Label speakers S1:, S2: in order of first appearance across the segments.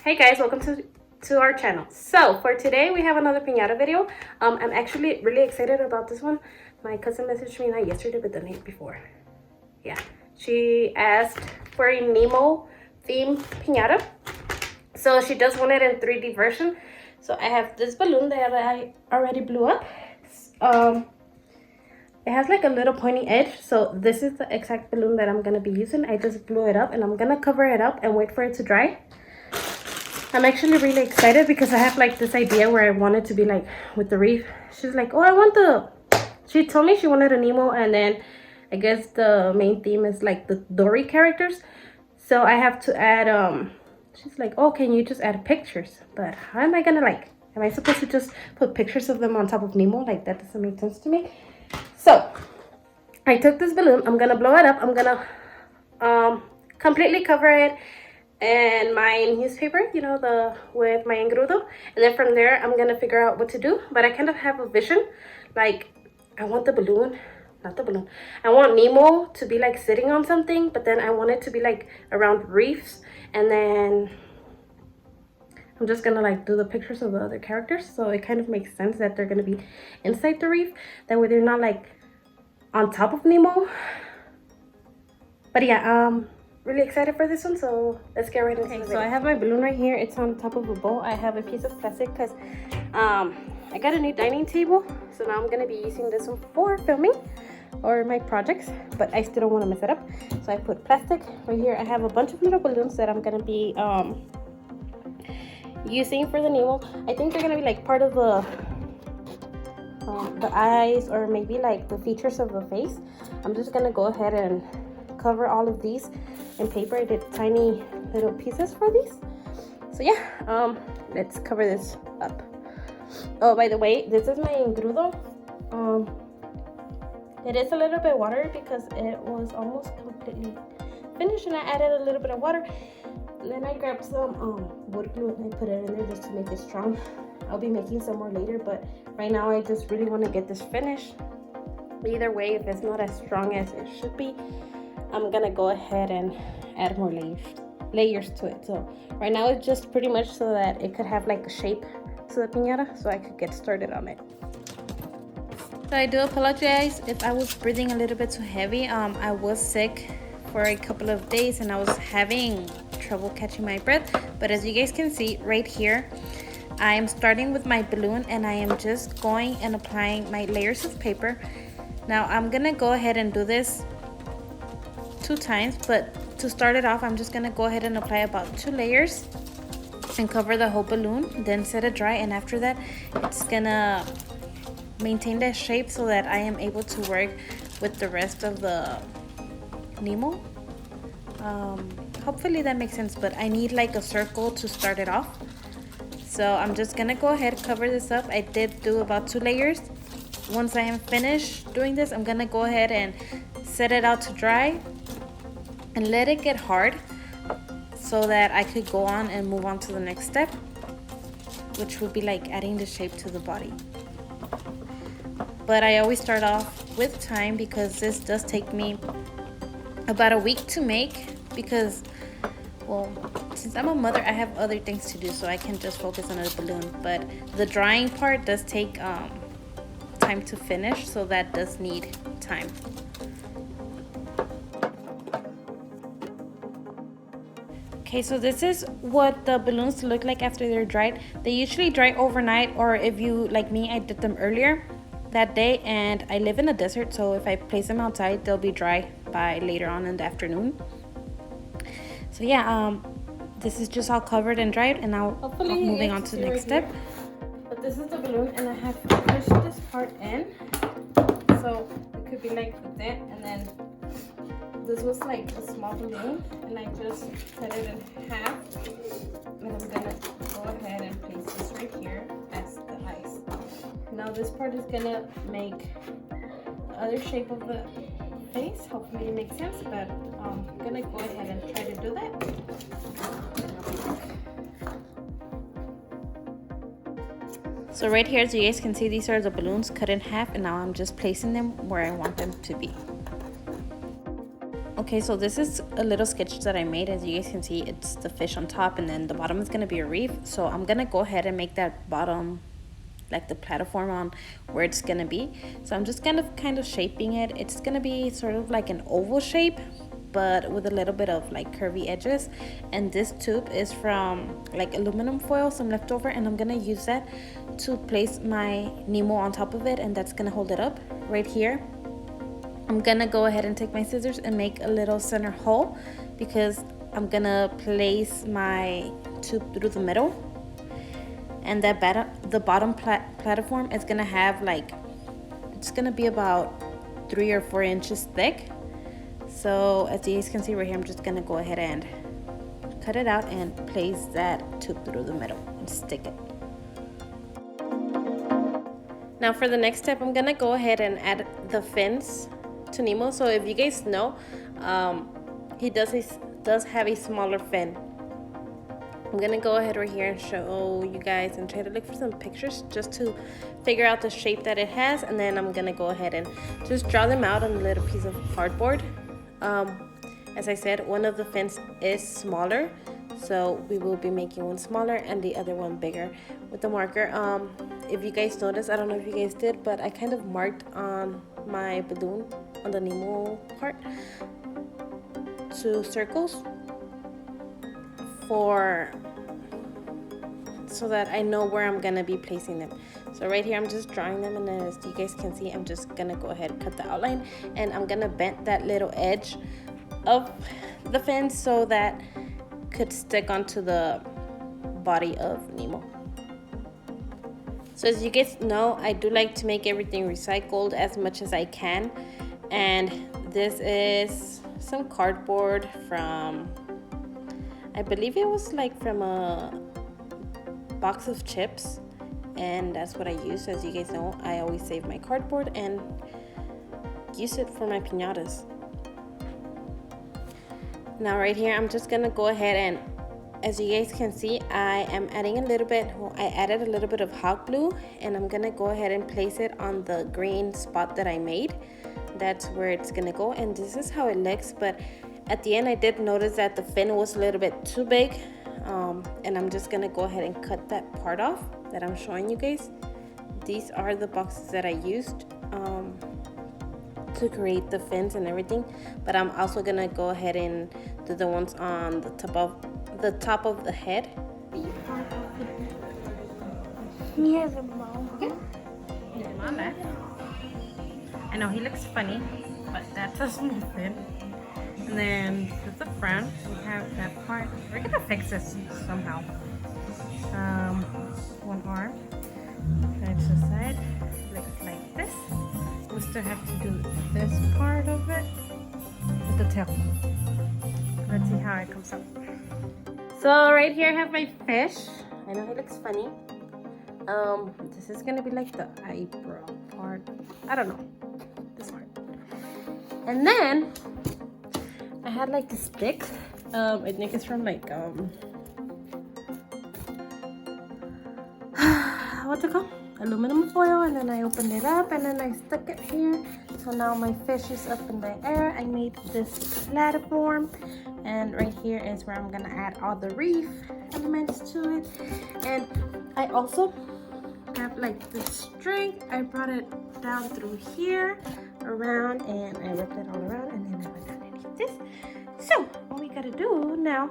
S1: Hey guys, welcome to our channel. So for today we have another piñata video. I'm actually really excited about this one. My cousin messaged me not yesterday but the night before. Yeah, she asked for a Nemo theme piñata. So she does want it in 3D version. So I have this balloon that I already blew up. It has like a little pointy edge, so this is the exact balloon that I'm gonna be using. I just blew it up and I'm gonna cover it up and wait for it to dry. I'm actually really excited because I have like this idea where I want it to be like with the reef. She's like, oh, she told me she wanted a Nemo, and then I guess the main theme is like the Dory characters. So I have to add, she's like, oh, can you just add pictures? But how am I gonna am I supposed to just put pictures of them on top of Nemo? Like, that doesn't make sense to me. So I took this balloon, I'm gonna blow it up. I'm gonna completely cover it and my newspaper, with my engrudo, and then from there I'm gonna figure out what to do. But I kind of have a vision, like I want the balloon, not the balloon, I want Nemo to be like sitting on something, but then I want it to be like around reefs, and then I'm just gonna like do the pictures of the other characters, so it kind of makes sense that they're gonna be inside the reef, that way they're not like on top of Nemo. But yeah, really excited for this one, so let's get right into it. So I have my balloon right here. It's on top of a bowl. I have a piece of plastic because I got a new dining table, so now I'm gonna be using this one for filming or my projects, but I still don't want to mess it up, so I put plastic right here. I have a bunch of little balloons that I'm gonna be using for the Nemo. I think they're gonna be like part of the eyes, or maybe like the features of the face. I'm just gonna go ahead and cover all of these in paper. I did tiny little pieces for these. So yeah, let's cover this up. Oh, by the way, this is my engrudo. It is a little bit watery because it was almost completely finished, and I added a little bit of water. And then I grabbed some wood glue and I put it in there just to make it strong. I'll be making some more later, but right now I just really want to get this finished. Either way, if it's not as strong as it should be, I'm gonna go ahead and add more layers to it. So right now it's just pretty much so that it could have like a shape to the piñata, so I could get started on it. So I do apologize if I was breathing a little bit too heavy. I was sick for a couple of days and I was having trouble catching my breath, but as you guys can see right here, I am starting with my balloon and I am just going and applying my layers of paper. Now I'm gonna go ahead and do this 2 times, but to start it off, I'm just gonna go ahead and apply about 2 layers and cover the whole balloon, then set it dry, and after that it's gonna maintain that shape so that I am able to work with the rest of the Nemo. Hopefully that makes sense, but I need like a circle to start it off. So I'm just gonna go ahead, cover this up. I did do about 2 layers. Once I am finished doing this, I'm gonna go ahead and set it out to dry and let it get hard so that I could go on and move on to the next step, which would be like adding the shape to the body. But I always start off with time because this does take me about a week to make, because, well, since I'm a mother, I have other things to do, so I can just focus on a balloon. But the drying part does take time to finish, so that does need time. Okay, so this is what the balloons look like after they're dried. They usually dry overnight, or if you, like me, I did them earlier that day, and I live in the desert, so if I place them outside, they'll be dry by later on in the afternoon. So yeah, this is just all covered and dried, and now moving on to the next step. But this is the balloon, and I have pushed this part in, so it could be like that, and then this was like a small balloon, and I just cut it in half, and I'm gonna go ahead and place this right here as the eyes. Now this part is gonna make the other shape of the face. Hopefully it makes sense, but I'm gonna go ahead and try to do that. So right here, as you guys can see, these are the balloons cut in half, and now I'm just placing them where I want them to be. Okay, so this is a little sketch that I made. As you guys can see, it's the fish on top and then the bottom is gonna be a reef. So I'm gonna go ahead and make that bottom like the platform on where it's gonna be. So I'm just kind of shaping it. It's gonna be sort of like an oval shape, but with a little bit of like curvy edges. And this tube is from like aluminum foil, some leftover, and I'm gonna use that to place my Nemo on top of it, and that's gonna hold it up. Right here I'm gonna go ahead and take my scissors and make a little center hole, because I'm gonna place my tube through the middle. And the bottom platform is gonna have like, it's gonna be about 3 or 4 inches thick. So as you guys can see right here, I'm just gonna go ahead and cut it out and place that tube through the middle and stick it. Now for the next step, I'm gonna go ahead and add the fins to Nemo. So if you guys know, he does have a smaller fin. I'm gonna go ahead right here and show you guys and try to look for some pictures just to figure out the shape that it has, and then I'm gonna go ahead and just draw them out on a little piece of cardboard. As I said, one of the fins is smaller, so we will be making one smaller and the other one bigger with the marker. If you guys noticed, I don't know if you guys did, but I kind of marked on my balloon on the Nemo part 2 circles so that I know where I'm gonna be placing them. So right here I'm just drawing them, and then as you guys can see, I'm just gonna go ahead and cut the outline, and I'm gonna bend that little edge of the fin so that could stick onto the body of Nemo. So as you guys know, I do like to make everything recycled as much as I can, and this is some cardboard from, I believe it was like from a box of chips, and that's what I use. As you guys know, I always save my cardboard and use it for my piñatas. Now right here, I'm just gonna go ahead and, as you guys can see, I am adding a little bit, I added a little bit of hot glue, and I'm gonna go ahead and place it on the green spot that I made. That's where it's gonna go, and this is how it looks. But at the end, I did notice that the fin was a little bit too big, and I'm just gonna go ahead and cut that part off that I'm showing you guys. These are the boxes that I used to create the fins and everything, but I'm also gonna go ahead and do the ones on the top of the head.
S2: He has a mom.
S1: Yeah. I know he looks funny, but that's a small fin. And then at the front, we have that part. We're gonna fix this somehow. One arm, right to the side, looks like this. We still have to do this part of it with the tail. Let's see how it comes out. So right here I have my fish. I know he looks funny. This is gonna be like the eyebrow part. I don't know, this part. And then I had like the stick. I think it's from like what's it called? Aluminum foil. And then I opened it up and then I stuck it here. So now my fish is up in the air. I made this platform, and right here is where I'm gonna add all the reef elements to it. And I also have like this string. I brought it down through here around, and I wrapped it all around, and then I went underneath this. So what we gotta do now,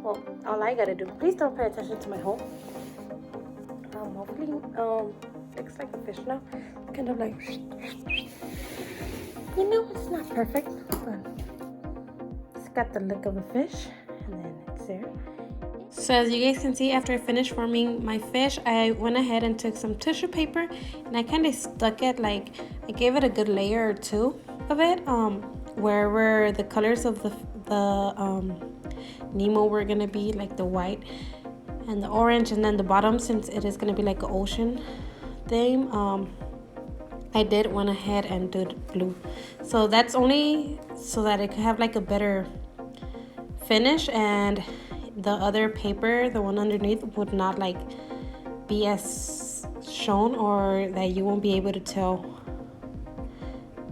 S1: well, all I gotta do, please don't pay attention to my hole. Hopefully looks like a fish now, kind of like, you know, it's not perfect, but it's got the look of a fish, and then it's there. So as you guys can see, after I finished forming my fish, I went ahead and took some tissue paper, and I kind of stuck it, like I gave it a good layer or 2 of it, wherever the colors of the Nemo were gonna be, like the white and the orange, and then the bottom, since it is gonna be like an ocean theme, I did went ahead and did blue. So that's only so that it could have like a better finish, and the other paper, the one underneath, would not like be as shown, or that you won't be able to tell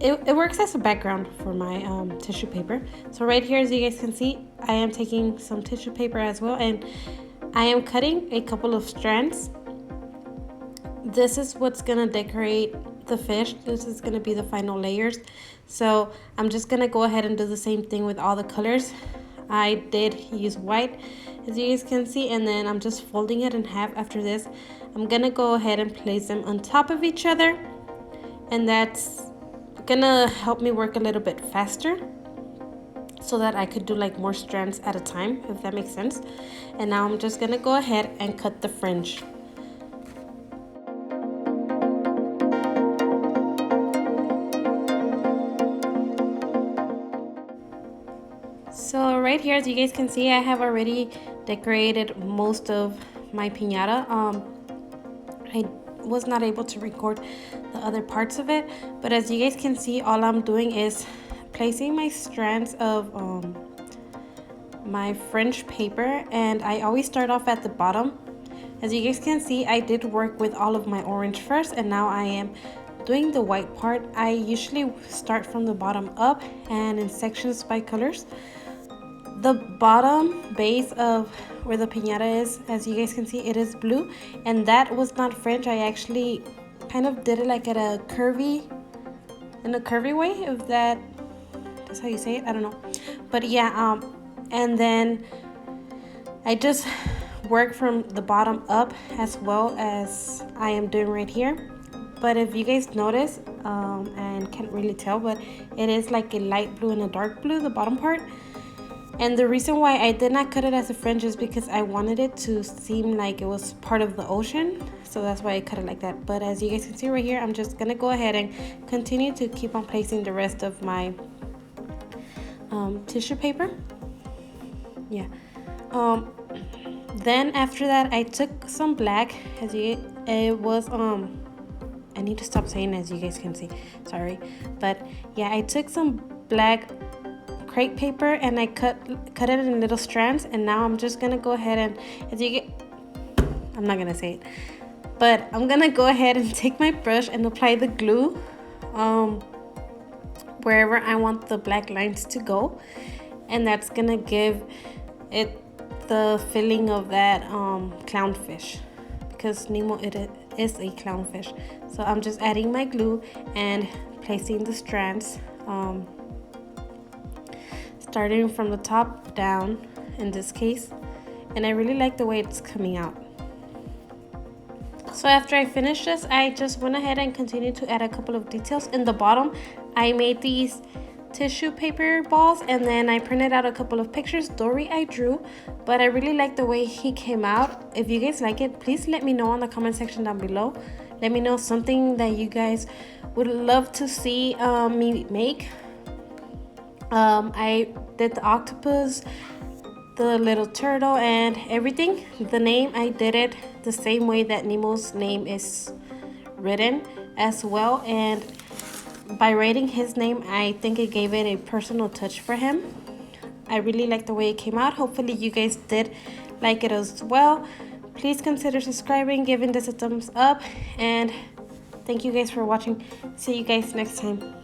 S1: it works as a background for my tissue paper. So right here, as you guys can see, I am taking some tissue paper as well, and I am cutting a couple of strands. This is what's gonna decorate the fish. This is gonna be the final layers. So I'm just gonna go ahead and do the same thing with all the colors. I did use white, as you guys can see, and then I'm just folding it in half. After this, I'm gonna go ahead and place them on top of each other, and that's gonna help me work a little bit faster so that I could do like more strands at a time, if that makes sense. And now I'm just gonna go ahead and cut the fringe. So right here, as you guys can see, I have already decorated most of my piñata. I was not able to record the other parts of it, but as you guys can see, all I'm doing is placing my strands of my fringe paper, and I always start off at the bottom. As you guys can see, I did work with all of my orange first, and now I am doing the white part. I usually start from the bottom up and in sections by colors. The bottom base of where the piñata is, as you guys can see, it is blue, and that was not fringe. I actually kind of did it like at a curvy way, if that's how you say it, I don't know. But yeah, and then I just work from the bottom up as well as I am doing right here. But if you guys notice, and can't really tell, but it is like a light blue and a dark blue, the bottom part. And the reason why I did not cut it as a fringe is because I wanted it to seem like it was part of the ocean. So that's why I cut it like that. But as you guys can see right here, I'm just gonna go ahead and continue to keep on placing the rest of my tissue paper. Yeah. Then after that, I took some black, it was I need to stop saying as you guys can see, sorry. But yeah, I took some black crepe paper and I cut it in little strands, and now I'm just gonna go ahead and, I'm not gonna say it, but I'm gonna go ahead and take my brush and apply the glue wherever I want the black lines to go, and that's gonna give it the feeling of that clownfish, because Nemo it is a clownfish. So I'm just adding my glue and placing the strands, starting from the top down in this case, and I really like the way it's coming out. So after I finished this, I just went ahead and continued to add a couple of details. In the bottom, I made these tissue paper balls, and then I printed out a couple of pictures. Dory I drew, but I really like the way he came out. If you guys like it, please let me know in the comment section down below. Let me know something that you guys would love to see me make. I did the octopus, the little turtle, and everything. The name, I did it the same way that Nemo's name is written as well, and by writing his name, I think it gave it a personal touch for him. I really like the way it came out. Hopefully you guys did like it as well. Please consider subscribing, giving this a thumbs up, and thank you guys for watching. See you guys next time.